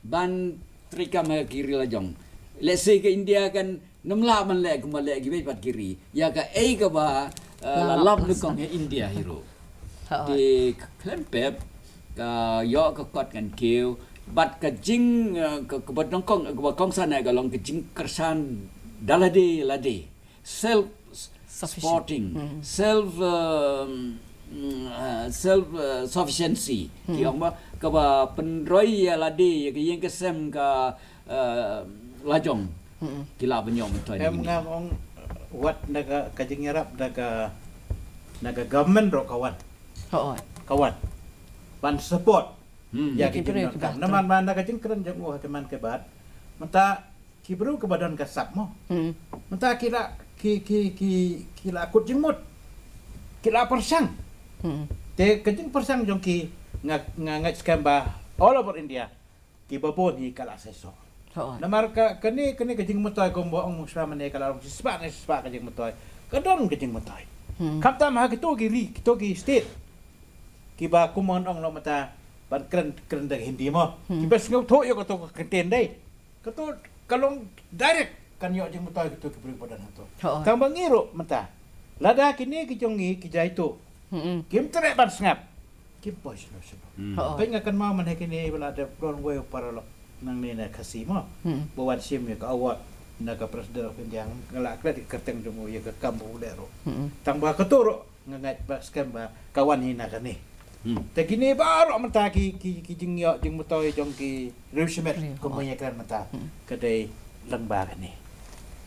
ban traikam ki ri la jong let's say ka India kan namla man le kuma le gi bat kiri ya ka ei ka ba lam lu kong India hero di klempep ka yo ka kot kan kiu bat ka jing ka bat kong sana ka long ka jing kersan dalade lade self supporting self sufficiency ki ong ba ka ba penroi ya lade ka yang kesem ka lajong kila penyom tu Em ngam ong wat naga kajing yarap naga government ro kawan Ho. kawan ban support ya Ki kajing beri kam naman man naga jing keren jang hakeman ke bat mata kibru ke badan kasap mo mata kila akut jengmut kila persang te kajing persang jong ki ngat skamba all over India ki babon hi kala seso Ho. namar kani kajing mutoy gombo ang musliman ne kala sispa kajing mutoy kadon kajing mutoy kapta mah kito ki state ki ba kumon ong lo mata ban keren dag hindi mo ki bas ngau tho yo kato kenten dai kato kalong direct kan yo jing mutoy kito ki beri badan hato Oo. tang bangiro mata lada kini ki jongi ki jaito kim tere ban snap kim boys no sibo Ho. Pai ngakan mau man kini wala de don way para lo nang ni na kasi mo bawan sim ya ka awat na ka presiden of India ngala kla di kerteng jumo ya ka kambu dero tang ba katuro ngangat ba skam ba kawan ni na kani te kini baru mata ki jing yo jing mutoy jong ki reusimet ko manya kan mata kadai lengba kani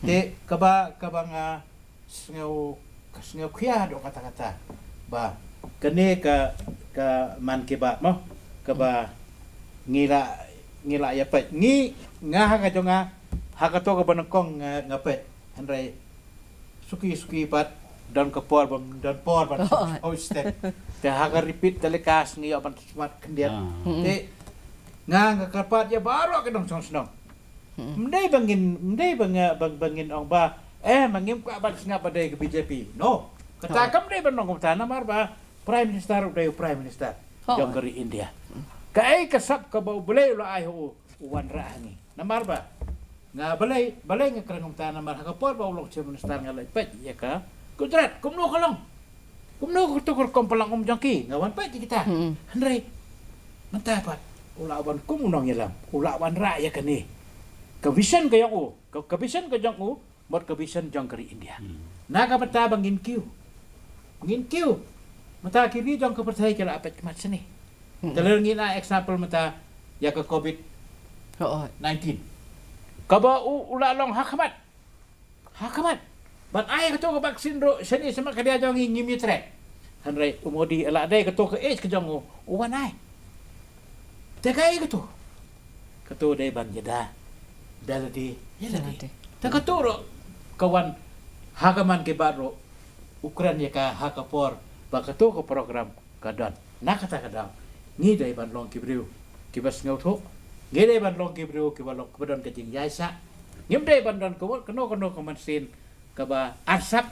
te kaba nga sngau khia do kata-kata ba kene ka man ke ba mo kaba ngila ya pet ngi nga ka jonga hakato ka banakong nga pet hanray suki pat don ka por ban oh step te haka repeat telekas ngi apan smart kendiat te nga kapat ya baru ka dong song mendai bangin ong ba mangim ka ban singa padai ke BJP no kata kam dai banong ko tanah mar ba prime minister udah prime minister jong dari India kai kasap ka bau belai lo ai ho wan ra ni namar ba nga balai nga kerang tanah mar ka por bau lok prime minister nga lai pet ya ka kudrat kumno to kompalang jangki ngawan pet kita handrai mentapat ulawan kumunong yalam ulawan ra ya kani kabisan ka yang kabisan ka jang bot kabisan jang kari India naga mata bangin kiu mata kiri jang kepercaya kala apet kemat sini telengi na example mata ya ke COVID-19 kaba ulalong hakamat ban ai keto ke vaksin ro sini sama kadia jang ngimi tre hanrai umodi ala dai keto ke age ke jang uwan ai tekai keto dai ban jeda daladi ta keto ro kawan hakaman ke baro ukuran ya ka hakapor bakato ko program kadan nakata kadang ni dai ban long kibriu kibas ngau tho nge dai ban long kibriu kibalong kebadan kajing yaisa ngim dai ban don ko kono ko mansin kaba asap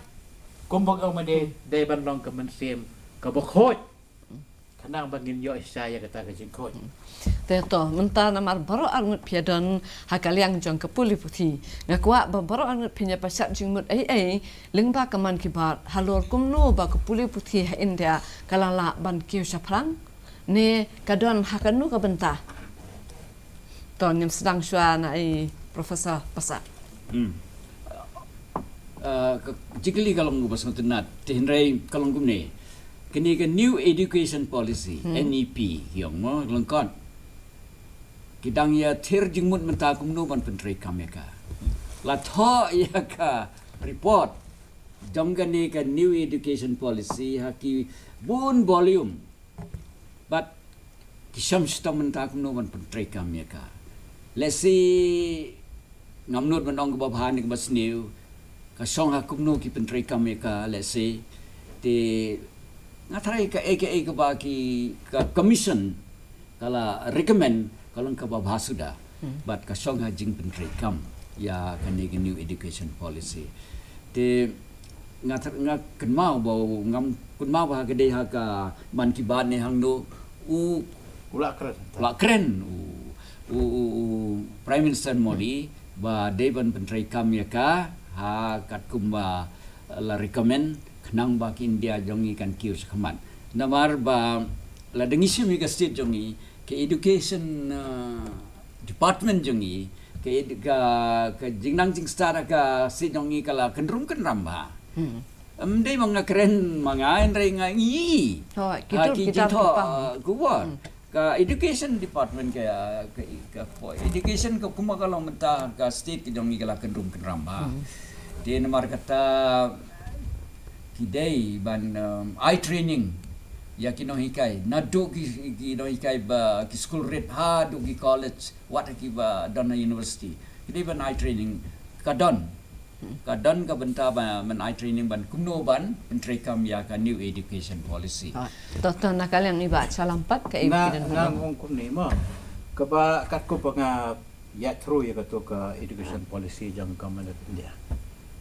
kumbog ang made dai ban long ka mansim kaba khoj kanang bangin yo saya kata kajing khoj Teto menta namar baro angut piadan hakaliang jong kapuli puti ngakwa baro angut pinya pasat jingmut ai lengba kaman kibat halor kumno ba kapuli puti ha India kalala ban kiu saprang ne kadon hakanu ka benta ton yang sedang syua na ai profesor pasat jikli kalau ngubas ngutenat tinrai kalau ngumne kini ke new education policy NEP yang mo lengkot kidang ya thir jingmut menta kumno ban pentri kameka la tho ya ka report donggani ka new education policy haki bun volume but kisam stam menta kumno ban pentri kameka let's see ngamnut ban ong babhan ke basniu ka song ha kumno ki pentri kameka let's see te ngatrai ka aka ka ba ki ka commission kala recommend kalau ka babhasuda but ka song ha jing pentri kam ya kani new education policy te nga kenmau bau ngam kenmau ba gede ha ka man ki ban ne hang no ula keren prime minister Modi ba devan pentri kam ya ka ha kat kumba la recommend kenang ba ki India jongi kan kius khaman namar ba la dengi simi ka state jongi ke education department jongi ke jingnang jing stara ka si jongi kala kendrum kenramba dei manga keren manga enre ngi kita kuwa ka education department ka education ka kuma kala menta ka state jongi kala kendrum kenramba Dia namar kata kidai ban eye training ya kino hikai nadu kino hikai ba ki school rate ha do ki college what ki ba dona university kidai ban eye training kadon ka benta ba man eye training ban kumno ban pentrekam ya ka new education policy Toto nakaliang iba salampat ka Na ipidan na ngong kum ni mo. Kaba kat ko pa nga ya through ya kato ka education policy jang government India.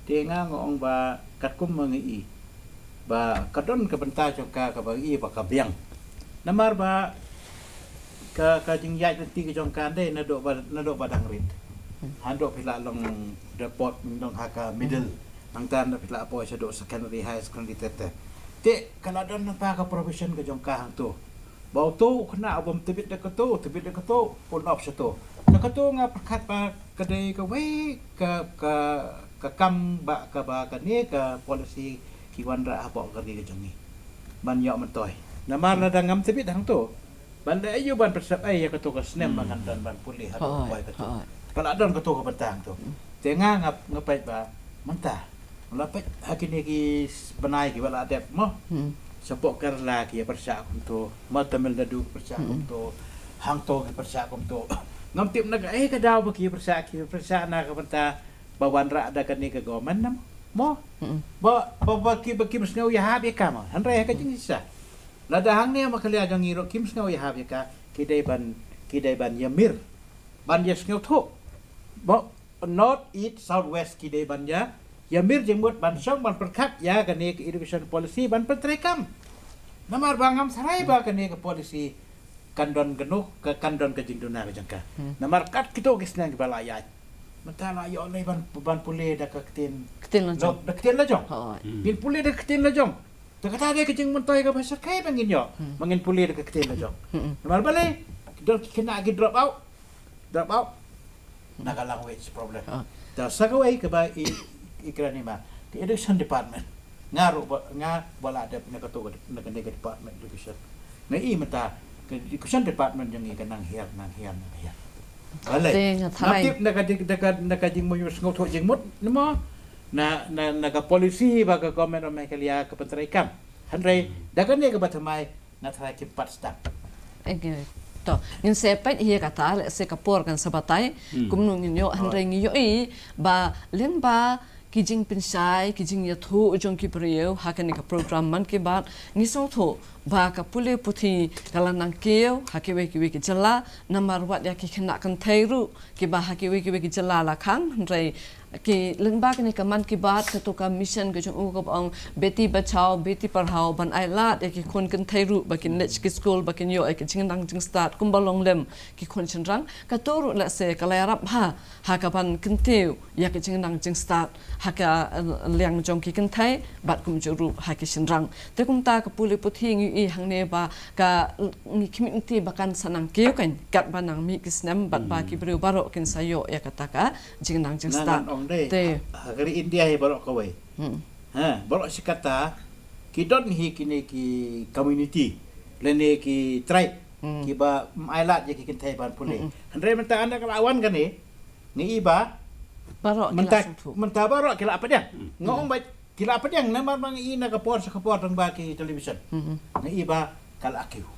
Ti nga ngong ba kat ko mangi ba kadon ka benta jang ka ba i ba ka biang. Namar ba ka jing ya ti ka jang kan de na do ba dang rit. Hando pila long report long haka middle ang tan na pila po sa do secondary high secondary tete. Ti kaladon na pa ka profession ka jang ka hang to. Bau tu kena abam tebit dak tu pun op sa tu. Dak tu nga perkat pa kadai ka we ka kam ba ka ni ka policy kiwan ra apa ka di ka jangi. Ban yo man toy. Namar na dangam tebit hang tu. Ban da ayu ban persap ai ya ka tu ka snem makan dan ban pulih hadu boy ka tu. Kaladon ka tu ka betang tu. Tenga ngapai ba mentah. Lapat hakini ki benai ki wala adep mo. Sapok karla ki persa kum tu. Matamel dadu persa kum tu. Hang to ki persa kum tu. Ngam tip naga kadaw ba ki persa na ka benta bawan ra ada kan ni ka goman nam. Mo. Ba ki mas ngau ya habi ka mo. Hanre ka jing isa. Lada hang ni makaliya jang ngiro kim ngau ya habi ka kidai ban yamir. Ban yes ngau tu. Bo north east south west kidai ban ya Yamir jemut ban song ban perkat ya kani ke education policy ban pentrekam. Namar bangam sarai ba kani ke policy kandon genuh ke kandon ke jingduna ke jangka. Namar kat kito kisnang ke balayat. Mentala yo lai ban pule dak ketin. Ketin lanjong. Dak ketin lajong. Bin pule dak ketin lajong. Tak kata dia kejing mentoy ke bahasa kai bangin yo. Mangin pule dak ketin lajong. Namar balai dok kena agi drop out. Naga language problem. Da sagawai ke ba ikran ni ma the education department ngaru nga wala ada nakato naka department education ngai mata education department yang ikan nang hiar balai natip naka jing mo yus ngoto jing mut nimo na naka policy ba ka government of Mekalia ka pentrekam hanrei dakan ni ka batamai na try ki pat start to ngin sepet hiya kata le se kapor kan sabatay kumnung nyo hanrei nyo ba len ba kijing pinsai kijing ya thu ujong ki priyo hakani ka program man ke bat ngisong tho ba ka pule puthi kalanang keu hakiwe ki jala namar wat ya ki khna kan thairu ki ba hakiwe ki jala la khang rei ki lengba ni ka man ki bat ka to ka mission ka jong ko ang beti bachao beti parhao ban ai lat ki khon kan thairu ba kin lech ki school ba kin yo ai ki jingdang jing start kum balong lem ki khon chenrang ka toru la se ka la rap ha ka ban kin teu ya ki jingdang jing start ha ka liang jong ki kan thai bat kum juru ha ki chenrang te kum ta ka pule puthi ngi hang ne ba ka ngi community bakan sanang keu kan kat banang mi kisnam bat ba ki bru baro kin sayo ya kata ka jingdang jing start te hari India he barok kawai barok sikata kidon hi kini ki community lene ki tribe ki ba ailat je ki kentai ban pule andre menta anda kalawan kan ni iba barok menta barok kila apa dia ngong ba kila apa dia namar mang ina ka por tang ba ki television ni iba kala akiu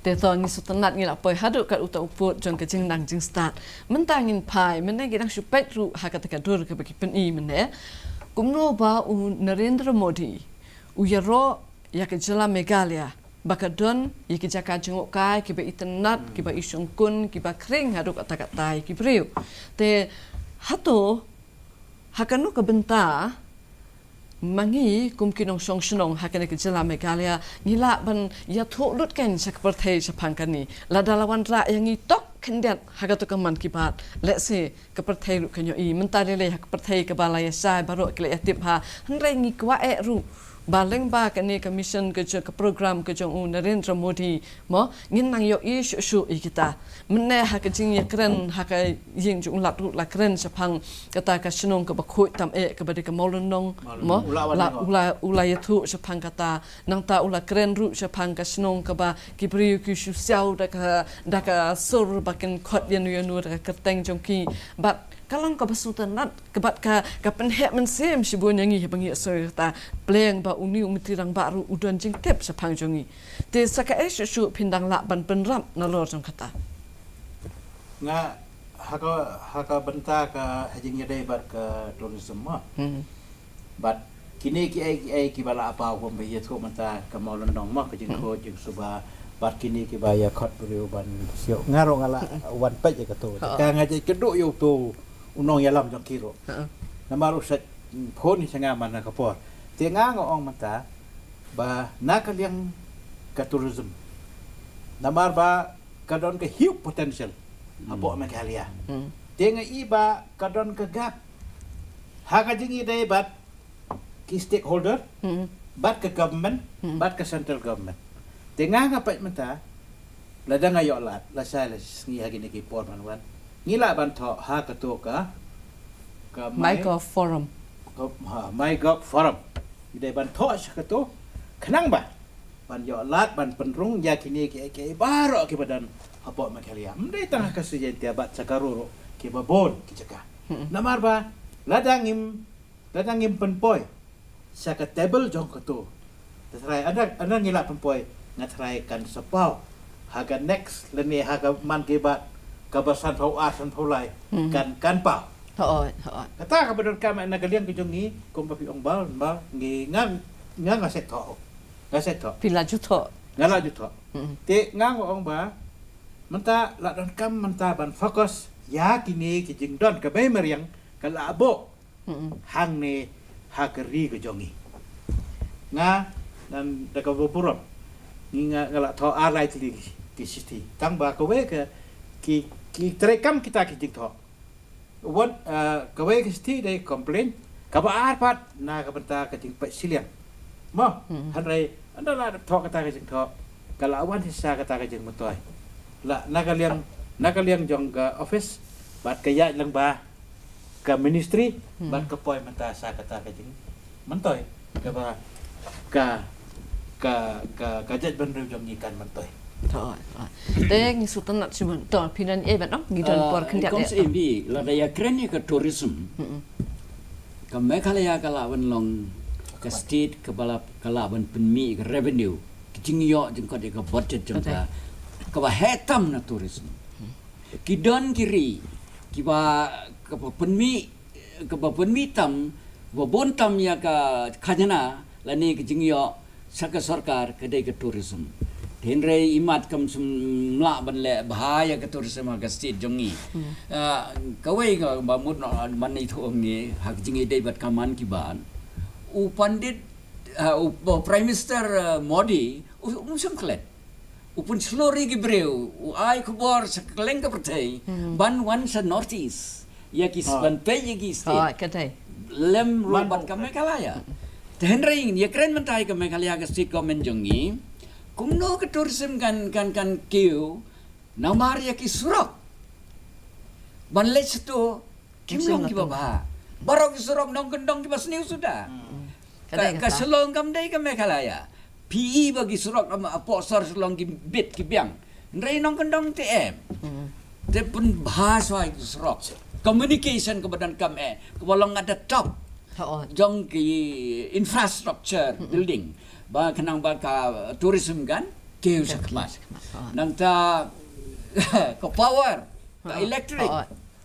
te to ni sutanat ngi la poi hadu kat uta uput jong ke jingdang jing start mentangin pai menne gidang supet ru hakata ka dur ke bagi pen i menne kumno ba u Narendra Modi u yaro ya ke jala Meghalaya bakadon ya ke jaka jengok kai ke ba internet ke ba isong kun ke ba kring hadu kata tai ke briu te hato hakanu ke benta mangi kum kinong song shnong hakane ke jala Meghalaya ngila ban ya tho lut kan sak perthai sapang kani la dalawan ra yang i tok kendat hagatu kaman kibat let's say ke perthai ru kanyo i mentale le hak perthai ke balaya sai baro ke le tip ha hanre ngi kwa e ru baleng ba kani commission ke program ke jong Narendra Modi mo ngin nang yo i shu i kita menne ha ke jing ya kren ha ka ying jung lat ru la kren sapang kata ka shnong ke ba khoi tam e ke ba de ke molonong mo ula ya thu sapang kata nang ta ula kren ru sapang ka shnong ke ba ki priu ki shu siao da ka sur ba ken khot yan da ka teng jong ki but kalang ka basuntanat kebat ka penhek mensem sibun yangi bangi soy ta pleng ba uni umitirang baru udon jing tep sapang jongi te saka su pindang la ban penram na lor jong kata nga haka benta ka hajing yadai bat ka tourism ma bat kini ki bala apa ko be yeto menta ka maulondong ma ka jing ko jing suba bat kini ki baya khot beriu ban sio ngaro ngala wan pej ka to ka ngaje keduk yo to unong yalam jong kiro namaru set phoni sanga man ka por te nga ngong menta ba nakaliang ka tourism namar ba kadon ka huge potential apo mekalia te nga iba kadon ka gap haga jingi dai bat ki stakeholder bat ka government bat ka central government tengah ngapai menta ladang ayo lat la sales ngi hagi ni ki por manwan ngila ban tho ha ka to ka Micro Forum my gov forum ide ban tho sa ka to khnang ba ban yo lat ban penrung ya kini ki baro ki badan hapo makalia mdai tang ka sujen tia bat sakaruro ki babon ki caka namar ba ladang im penpoi sa ka table jong ka to trai ada ngila penpoi ngatrai kan sapau haga next leni haga man kibat kabasan phau asan phau lai kan pau thôi kata ka bedon ka na galian ki jongi kom papi ong bal ba ngi ngang set tho pila jutho ngala ju tho te ngang ong ba menta la don kam menta ban fokus ya kini ki jing don ka be meriang ka la bo hang ne hakeri ki jongi nga dan da ka bopuram nga ngala tho alai tli ki sisti tang ba ka we ka ki terekam kita ki jing tho what ka we ki sisti dai complain ka ba arpat na ka benta ka jing pa silian mo han rai anda la tho ka ta ka jing tho ka la wan hisa ka ta ka jing motoi la nakaliang jong ka office bat ka ya lang ba ka ministry bat ka poi menta sa ka ta ka jing mentoi ka ba ka jet ban reu jong ikan mentoi thôi te ngi sutanat siman to pinan e ban ngi don por khndak kons imbi la daya kren ka tourism ka Meghalaya ka lawan long ka state ka bala ka lawan penmi ka revenue ki jingyo jing ka ka budget jong ka ba hetam na tourism ki don kiri ki ba ka penmi tam ba bon tam ya ka khajana lani ki jingyo saka sarkar ka dai ka tourism Henry imat kam semla ban le bahaya ka tourism ka state jongi kawai ka bamut man ni thong ni hak jingi dei bat kaman ki ban u pandit prime minister Modi usum klet upun slori ki breu u ai khobor sa keleng ka pertai ban wan sa northeast ya ki ban pe ki state kadai lem robat ka Meghalaya Henry ya keren mentai ka Meghalaya ka state government jongi kumno ka tourism kan kiu namar ya ki surok banle setu kimlong ki baba barok ki surok nong gendong ki basniu sudah ka selong kam dai ka Meghalaya PE bagi surok ama aposor selong ki bit ki biang ndai nong gendong TM te pun bahasa ki surok communication ke badan kam ke bolong ada top jong ki infrastructure building ba kenang ba ka tourism kan keu sakmas nang ta ka power ka electric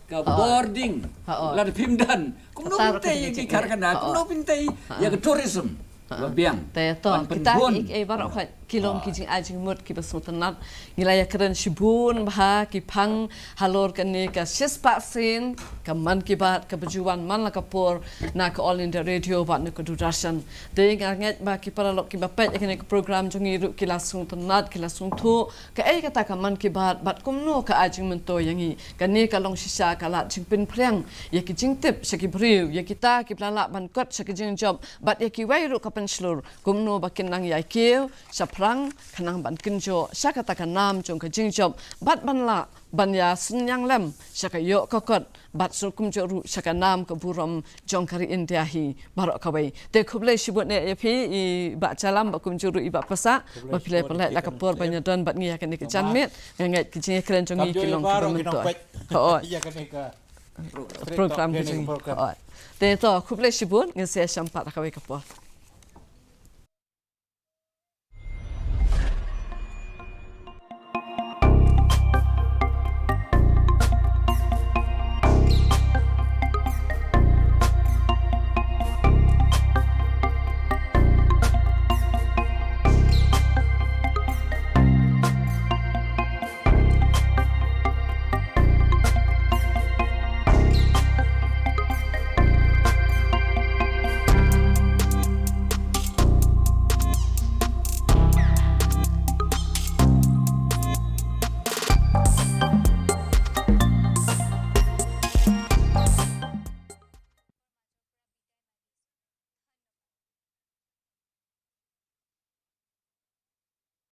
ka boarding la pimdan kum no pintai ki karkana kum no pintai ya ka tourism ba biang te to kita barok kilom ki jing ajing mut ki basuntanat ngilaya keren shibun bah ki phang halor kan ne ka sispa sin ka man ki bat ka bajuan man la ka por na ka all India radio bat ne ka durasan de ngat ba ki para lok ki ba pet ka program jongi ru ki lasung tanat ki lasung thu ka ai ka ta ka man ki bat kum no ka ajing men to yangi ka ne ka long sisa ka la jing pin preng ye ki jing tip sa ki briu ye kita ki plala ban kot sa ki jing job bat ye ki wai ru ka pen slur kum no ba kin nang ya keu sa prang kanang ban kinjo syaka taka nam jong ka jingjob bat ban la ban ya sunyang lem syaka yo kokot bat sulkum joru syaka nam ka burom jong kari India hi barok kawai te khuble shibut ne ya phi I ba chalam ba kum joru I ba pasa ba phile pale la ka por ban don bat ngia kan ke janmet ngai ki jing kren jong I kilong ka men to ya kan ka program Straight ini. Talk program. Te to kuble shibun ngese shampat akawe kapwa.